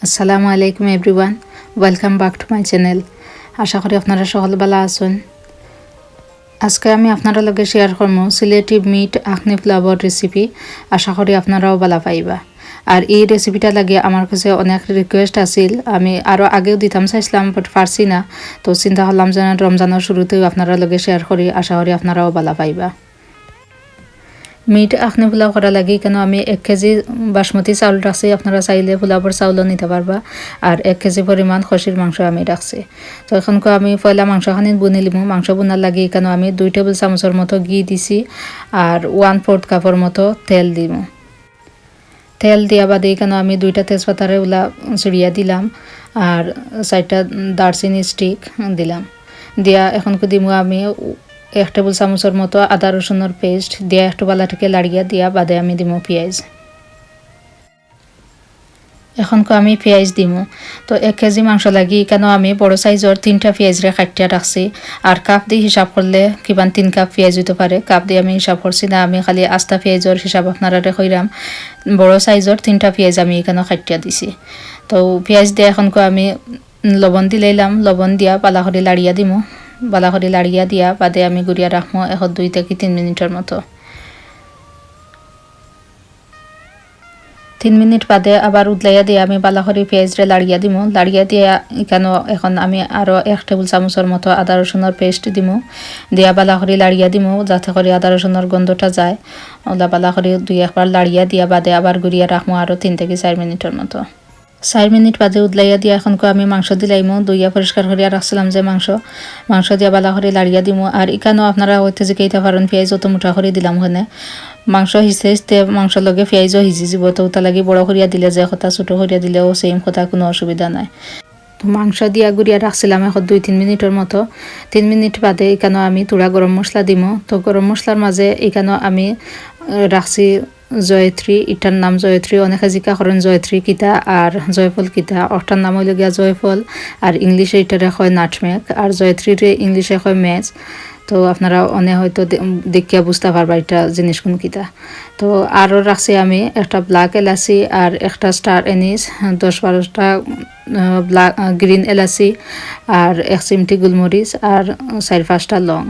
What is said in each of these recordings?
আসসালামু আলাইকুম everyone, welcome back to my channel. আশা করি আপনারা সকল ভালো আছেন। আজকে আমি আপনারা লগে শেয়ার করবো সিলেটি মিট আখনি ফ্লাওয়ার রেসিপি। আশা করি আপনারাও ভালো পাইবা। আর এই রেসিপিটা লাগে আমার কাছে অনেক রিকোয়েস্ট আছিল, আমি আরও আগেও দিতাম চাইছিলাম বাট পারছি না। তো চিন্তা করলাম যে রমজানের শুরুতেও আপনারা লগে শেয়ার করি, আশা করি আপনারাও ভালো পাইবা। মিট আখনি পোলাও করা লাগে কেন আমি 1 কেজি বাসমতি চাউল রাখছি, আপনারা চাইলে পোলাওর চাউলও নিতে পারবা। আর 1 কেজি পরিমাণ খসির মাংস আমি রাখছি। তো এখনকে আমি পয়লা মাংসখানি বুনি লিমু। মাংস বোনার লাগে কেন আমি 2 টেবিল চামচের মতো ঘি দিছি আর 1/4 কাপের মতো তেল দিমু। তেল দিয়া বাদে কেন আমি 2টা তেজপাতারে উলা চিড়িয়া দিলাম আর 4টা দারচিনি স্টিক দিলাম। দিয়া এখনকে দিমু আমি 1 টেবিল চামচের মতো আদা রসুনের পেস্ট দিয়া একটু বালাটিকে লাড়িয়া দিয়া বাদে আমি দিমু পেঁয়াজ। এখনকে আমি পেঁয়াজ দিমু। তো 1 কেজি মাংস লাগি কেন আমি বড় সাইজের 3টা পেঁয়াজরে কাটিয়া রাখছি। আর কাপ দিয়ে হিসাব করলে কিমান 3 কাপ পেঁয়াজ হইতে পারে, কাপ দিয়ে আমি হিসাব করছি না, আমি খালি আস্তা পেঁয়াজের হিসাব আপনারা কইরাম। বড় সাইজের 3টা পেঁয়াজ আমি এখানে কাটিয়া দিছি। তো পেঁয়াজ দিয়ে এখনকে আমি লবণ দিলাইলাম, লবণ দিয়া পালা করে লাড়িয়া দিমু। বালা করে লাড়িয়া দিয়া বাদে আমি গুড়িয়া রাখবো 2 থেকে 3 মিনিটের মতো। 3 মিনিট বাদে আবার উদলাইয়া দিয়ে আমি বালা করে পেঁয়াজরে লাড়িয়া দিমু। লাড়িয়া দিয়া এখানে এখন আমি আরও 1 টেবিল চামচের মতো আদা রসুনের পেস্ট দিমু। দিয়া বালা করে লাড়িয়া দিমু যাতে করে আদা রসুনের গন্ধটা যায়। ওলা বালা করে 2 একবার লাড়িয়া দিয়া বাদে আবার গুড়িয়া রাখবো আরও 3 থেকে 4 মিনিটের মতো। 4 মিনিট বাদে উদলাইয়া দিয়া এখনকে আমি মাংস দিলাইমু। ধুইয়া পরিষ্কার করিয়া রাখছিলাম যে মাংস দিয়া বালা করে লাড়িয়া দিমু। আর এখানেও আপনারা হইতে যে কেইটা পারেন পেঁয়াজ অত মুঠা করে দিলাম ওখানে। মাংস হিচতে মাংস লগে পেঁয়াজও হিজি যাব, তো ওটা লাগি বড় করিয়া দিলে যে কথা ছোটো করিয়া দিলেও সেম কথা, কোনো অসুবিধা নাই। তো মাংস দিয়া গুড়িয়া রাখছিলাম এখন 2-3 মিনিটের মতো। 3 মিনিট বাদে এখানেও আমি তুড়া গরম মশলা দিমু। তো গরম মশলার মাঝে এখানেও আমি রাখছি জয়ত্রী, এটার নাম জয়ত্রী। অনেকে জিজ্ঞা করেন জয়ত্রী কিতা আর জয়ফল কিতা। ওটার নাম হইল গিয়া জয়ফল আর ইংলিশে এটারে হয় নাটমেক আর জয়ত্রীরে ইংলিশে হয় ম্যাচ। তো আপনারা অনেক হয়তো দেখিয়া বুঝতে পারবা এটা জিনিস কোন কিতা। তো আরও রাখছি আমি একটা ব্ল্যাক এলাচি আর একটা স্টার এনিস, 10-12টা ব্ল্যাক গ্রিন এলাচি আর 1 চিমটি গোলমরিচ আর 4-5টা লং।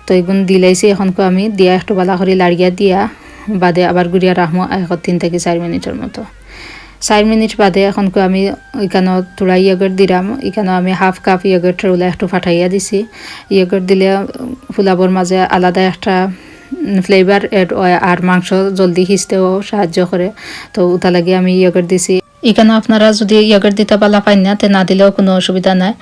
তো এগুলো দিলাইছি এখনকে আমি দিয়া একটু বালা করে লাড়িয়া দিয়া বাদে আবার গুড়িয়া রাখবো 3 থেকে 4 মিনিটের মতো। 4 মিনিট বাদে এখনকে আমি এখানে তোড়া ইয়োগার্ট দিলাম। এখানে আমি 1/2 কাপ ইয়োগার্টের ওলা একটু ফাটাইয়া দিছি। ইয়োগার্ট দিলে পোলাওর মাঝে আলাদা একটা ফ্লেভার এড হয় আর মাংস জলদি হিচতেও সাহায্য করে। তো ওটা লাগে আমি ইয়োগার্ট দিছি। এখানে আপনারা যদি ইয়োগার্ট দিতে পালা পাই না তে না দিলেও কোনো অসুবিধা নাই।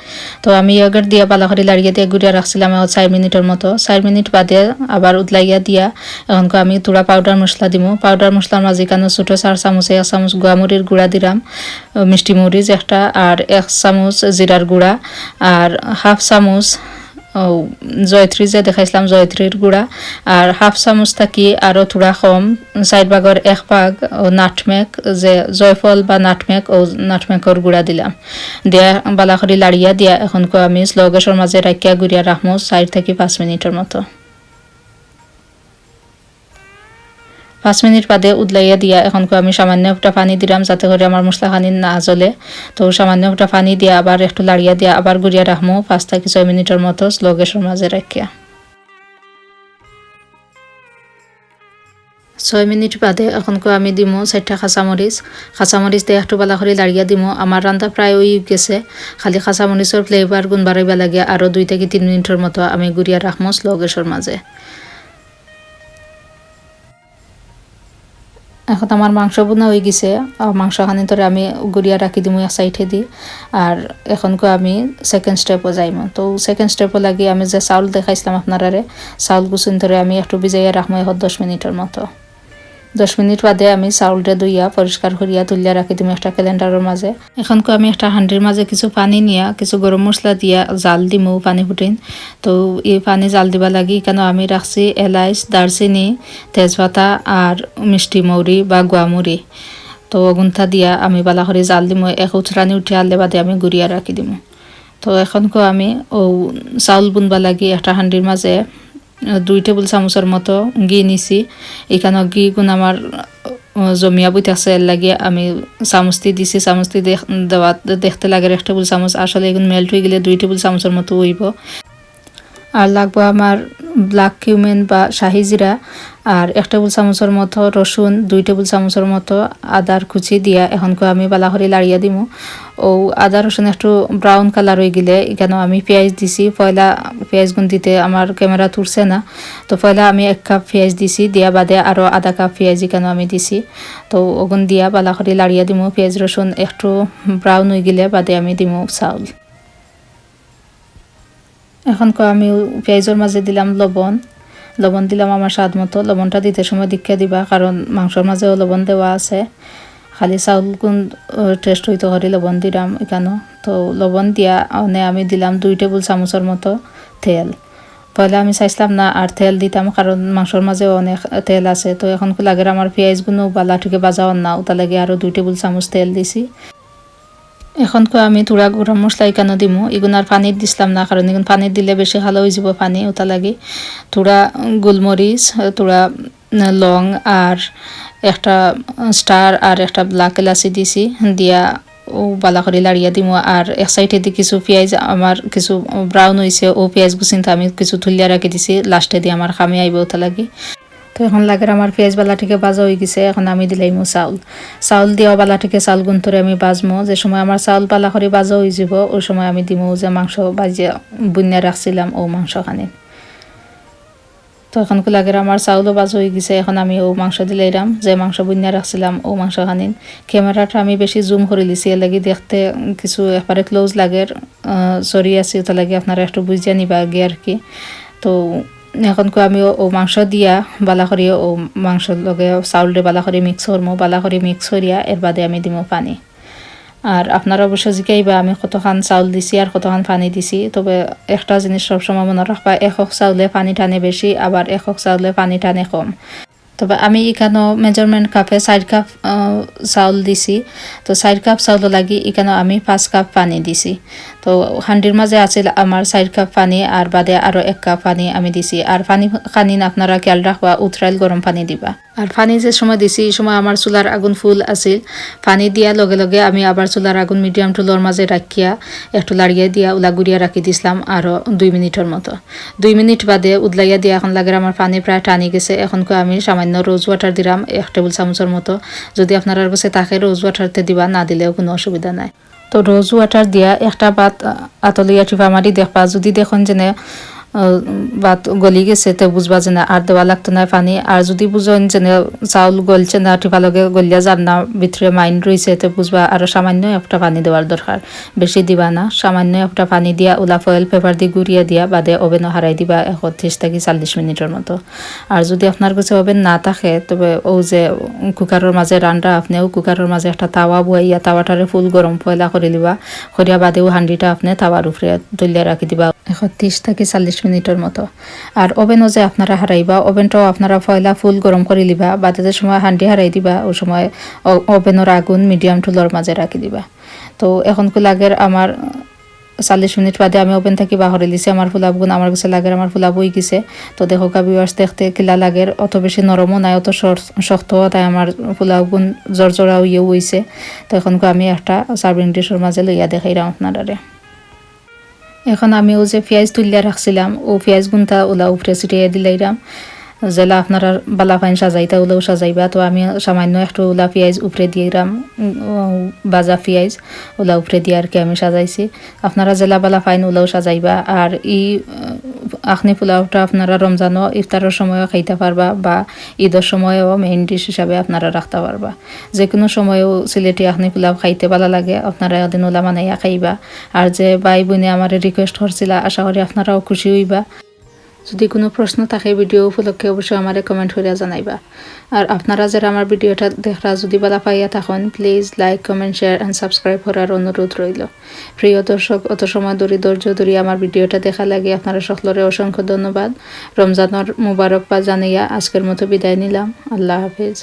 তো আমি ইয়োগার্ট দিয়া বালা করে লাড়িয়ে দিয়ে গুড়িয়া রাখছিলাম 4 মিনিটের মতো। 4 মিনিট বাদে আবার উদলাইয়া দিয়া এখনকে আমি তুড়া পাউডার মশলা দিমু। পাউডার মশলার মাঝে এখানে ছোটো 4 চামচে 1 চামচ গুয়ামরির গুঁড়া দিলাম, মিষ্টি মরিচ একটা আর 1 চামচ জিরার গুঁড়া আর 1/2 চামচ জয়ত্রী যে দেখাইছিলাম জয়ত্রীর গুঁড়া আর 1/2 চামচ থাকি আরও থোড়া কম 4 ভাগের 1 ভাগ নাটমেক যে জয়ফল বা নাটমেক ও নাটমেকর গুঁড়া দিলাম। দিয়া বালা করে লাড়িয়া দিয়া এখনকে আমি স্লো গ্যাসের মাঝে রাখিয়া গুড়িয়া রাখবো 4 থেকে 5 মিনিটের মতো। 5 মিনিট বাদে উদলাইয়া দিয়া এখনকে আমি সামান্য একটা পানি দিলাম যাতে করে আমার মশলাখানি না জ্বলে। তো সামান্য একটা পানি দিয়া আবার একটু লাড়িয়া দিয়া আবার গুড়িয়া রাখবো 5 থেকে 6 মিনিটের মতো স্লো গ্যাসের মাঝে রাখিয়া। 6 মিনিট বাদে এখনকে আমি দিমু 4টা কাঁচামরিচ দিয়ে একটু বালা করে লাড়িয়া দিমু। আমার রান্না প্রায় হয়ে গেছে, খালি কাঁচামরিচের ফ্লেভার গুণ বাড়াইবা লাগে। আরও 2 থেকে 3 মিনিটের মতো আমি গুড়িয়া রাখবো স্লো গ্যাসের মাঝে। এখন আমার মাংস বোনা হয়ে গেছে। মাংসখানি ধরে আমি গুড়িয়া রাখি দিমু এক সাইডে দি। আর এখনকে আমি সেকেন্ড স্টেপও যাইমু। তো সেকেন্ড স্টেপও লাগি আমি যে চাউল দেখাইছিলাম আপনারারে, চাউল গুছুন ধরে আমি একটু ভিজাইয়া রাখবো 10 মিনিটের মতো। 10 মিনিট বাদে আমি চাউলটা ধুইয়া পরিষ্কার করিয়া তুলিয়া রাখি দিমু একটা ক্যালেন্ডারের মাঝে। এখনকে আমি একটা হাঁড়ির মাঝে কিছু পানি নিয়া কিছু গরম মশলা দিয়া জাল দিমু পানি ফুটিন। তো এই পানি জাল দিবা লাগি কেন আমি রাখছি এলাচ, দারচিনি, তেজপাতা আর মিষ্টি মৌরি বা গুয়ামুরি। তো ওগুনটা দিয়া আমি বালা করে জাল দিমু। এক উচরানি উঠে আনলে বাদে আমি গুড়িয়া রাখি দিমু। তো এখনকে আমি চাউল বুনবা লাগি একটা হাঁড়ির মাঝে 2 টেবিল চামচের মতো ঘি নিছি। এখানে ঘি গুণ আমার জমিয়া বইতেছে এর লাগে আমি চামচটি দিছি চামচটি দেওয়া দেখতে লাগে 1 টেবিল চামচ আসলে এগুলো মেল্ট হয়ে গেলে 2 টেবিল চামচের মতো হইব আর লাগবো আমার ব্ল্যাক কিউমিন বা শাহি জিরা আর 1 টেবিল চামচের মতো রসুন 2 টেবিল চামচের মতো আদার কুচি দিয়া এখনকে আমি বালা করে লাড়িয়ে দিমু ও আদা রসুন একটু ব্রাউন কালার হয়ে গেলে এখানে আমি পেঁয়াজ দিছি পয়লা পেঁয়াজ গুন দিতে আমার ক্যামেরা তুলছে না তো পয়লা আমি 1 কাপ পেঁয়াজ দিছি দিয়া বাদে আরও আধা কাপ পেঁয়াজ এখানে আমি দিছি তো ওগুন দিয়া বালা করে লাড়িয়ে দিমু পেঁয়াজ রসুন একটু ব্রাউন হয়ে গেলে বাদে আমি দিমু চাউল এখন আমি পেঁয়াজের মাঝে দিলাম লবণ দিলাম আমার স্বাদ মতো লবণটা দিতে সময় দীক্ষা দিবা কারণ মাংসর মাঝেও লবণ দেওয়া আছে খালি চাউল কোন টেস্ট হইতে করে লবণ দিলাম এখানে তো লবণ দিয়া আমি দিলাম 2 টেবিল চামচের মতো তেল পয়লা আমি চাইছিলাম না আর তেল দিতাম কারণ মাংসর মাঝেও অনেক তেল আছে তো এখন লাগে আমার পেঁয়াজগুলো বালা থেকে বাজাও না ওটা লাগে আরও 2 টেবিল চামচ তেল দিছি এখন আমি থোড়া গরম মশলা এখানে দিমু এগুনার পানি দিছিলাম না কারণ এগুন পানি দিলে বেশি ভালো হয়ে যাব পানি ওটা লাগে থোড়া গোলমরিচ থোড়া লং আর একটা স্টার আর একটা ব্ল্যাক এলাচি দিছি দিয়া ও বালা করে লাড়িয়া দিমু আর এক সাইডে দিয়ে কিছু পেঁয়াজ আমার কিছু ব্রাউন হয়েছে ও পেঁয়াজ গুছিনতে আমি কিছু থুলিয়া রাখি দিছি লাস্টে দিয়ে আমার খামে আইব ওটা লাগে তো এখন লাগে আমার পেঁয়াজ বালা থেকে বাজা হয়ে গেছে এখন আমি দিলাইমু চাউল দেওয়া বালা থেকে চাউল গুন্তরে আমি বাজমো যে সময় আমার চাউল বালা করে বাজা হয়ে যাব ওই সময় আমি দিমু যে মাংস বাজিয়া বুনিয়া রাখছিলাম ও মাংসখানি তো এখন লাগে আমার চাউলও বাজা হয়ে গেছে এখন আমি ও মাংস দিলাইরাম যে মাংস বুনিয়া রাখছিলাম ও মাংসখানি ক্যামেরাটা আমি বেশি জুম করে লিছি এর লাগি দেখতে কিছু একবারে ক্লোজ লাগে সরি আছে ওটা লাগে আপনারা একটু বুঝিয়া নিবা আগে আর কি তো এখন আমি ও মাংস দিয়া বালা করে ও মাংসর লগে চাউলরে বালা করে মিক্স করমো বালা করে মিক্স করিয়া এর বাদে আমি দিমো পানি আর আপনারা অবশ্য জিকাইবা আমি কতখান চাউল দিছি আর কতখান পানি দিছি তবে একটা জিনিস সবসময় মনে রাখবা 1 চাউলে পানি টানে বেশি আবার 1 চাউলে পানি টানে কম তবে আমি এখানে মেজারমেন্ট কাপে 4 কাপ চাউল দিছি তো 4 কাপ চাউল লাগি এখানে আমি 5 কাপ পানি দিছি তো হান্ডির মাঝে আছিল আমার 4 কাপ পানি আর বাদে আরো 1 কাপ পানি আমি দিছি আর পানি খানিন আপনারা খেয়াল রাখবা উতরাইল গরম পানি দিবা আর পানি যে সময় দিছি এই সময় আমার চুলার আগুন ফুল আছিল পানি দিয়া লগে লগে আমি আবার চুলার আগুন মিডিয়াম টু লোর মাঝে রাখিয়া একটু লাড়িয়ে দিয়া উলা গুড়িয়া রাখি দিছিলাম আরো 2 মিনিটের মতো 2 মিনিট বাদে উদলাইয়া দিয়া এখন লাগে আমার পানি প্রায় টানি গেছে এখন আমি সামান্য রোজ ওয়াটার দিলাম 1 টেবিল চামচের মতো যদি আপনার কাছে থাকে রোজ ওয়াটারতে দিবা না দিলেও কোনো অসুবিধা নাই তো রোজ ওয়াটার দিয়া একটা বাত আতলিয়া টিপা মারি দেখবা যদি দেখুন যে ভাত গলি গেছে তো বুঝবা যে না আর দেওয়া লাগতো না পানি আর যদি বুঝেন যে চাউল গলছে না টিপা লগে গলিয়া যান না ভিতরে মাইন রয়েছে তো বুঝবা আরো সামান্য একটা পানি দেওয়ার দরকার বেশি দিবা না সামান্য একটা পানি দিয়া উলা ফয়েল পেপার দিয়ে গুড়িয়ে দিয়া বাদে ওভেনও হারাই দিবা 31 থেকে 40 মিনিটের মতো আর যদি আপনার কাছে ওভেন না থাকে তবে ও যে কুকারের মাঝে রান্না আপনিও কুকারের মাঝে একটা তাওয়া বইয়া তাওয়াটারে ফুল গরম পয়লা করে দিবা করিয়া বাদেও হান্ডিটা আপনি তাওয়ার উপরে তুলিয়া রাখি দিবা 31 থেকে 40 মিনিটের মতো আর ওভেনও যে আপনারা হারাইবা ওভেনটাও আপনারা পয়লা ফুল গরম করে লিবা বাদে সময় হান্ডি হারাই দিবা ওই সময় ওভেনের আগুন মিডিয়াম টু লোর মাঝে রাখি দিবা তো এখন লাগে আমার 40 মিনিট বাদে আমি ওভেন থেকে বাহরে লিছি আমার ফুলাব গুণ আমার কাছে লাগে আমার ফুলাব হয়ে গেছে তো দেখো ভিউয়ার্স দেখতে কিলা লাগে অত বেশি নরমও নাই অত শক্তও তাই আমার ফুলাব গুণ জরজরা হইয়ে হইছে তো এখন আমি একটা সার্ভিং ডিশের মাঝে লইয়া দেখাইলাম আপনারা এখন আমি ও যে পেঁয়াজ তুলিয়া রাখছিলাম ও পেঁয়াজ গুনটা ওলা উপরে ছিটিয়ে দিলাইরাম যেলা আপনারা বালা ফাইন সাজাইতা ওলাও সাজাইবা তো আমি সামান্য একটু ওলা পেঁয়াজ উপরে দিয়েরাম বাজা পেঁয়াজ ওলা উপরে দিয়ে আর কি আমি সাজাইছি আপনারা জেলা বালা ফাইন ওলাও সাজাইবা আর আখনি পোলাওটা আপনারা রমজানও ইফতারের সময়ও খাইতে পারবা বা ঈদের সময়ও মেইন ডিশ হিসাবে আপনারা রাখতে পারবা যে কোনো সময়ও সিলেটি আখনি পোলাও খাইতে ভালো লাগে আপনারা এদিন ওলা বানাইয়া খাইবা আর যে ভাই বোনে আমার রিকোয়েস্ট করছিলা আশা করি আপনারাও খুশি হইবা যদি কোনো প্রশ্ন থাকে ভিডিও উপলক্ষে অবশ্যই আমারে কমেন্ট করে জানাইবা আর আপনারা যারা আমার ভিডিওটা দেখরা যদি ভালো পাইয়া থাকেন please like comment share and subscribe করার অনুরোধ রইল প্রিয় দর্শক অত সময় ধৈর্য ধরে আমার ভিডিওটা দেখা লাগে আপনারা সকলরে অসংখ্য ধন্যবাদ রমজানের মুবারকবাদ জানাইয়া আজকের মতো বিদায় নিলাম আল্লাহ হাফেজ।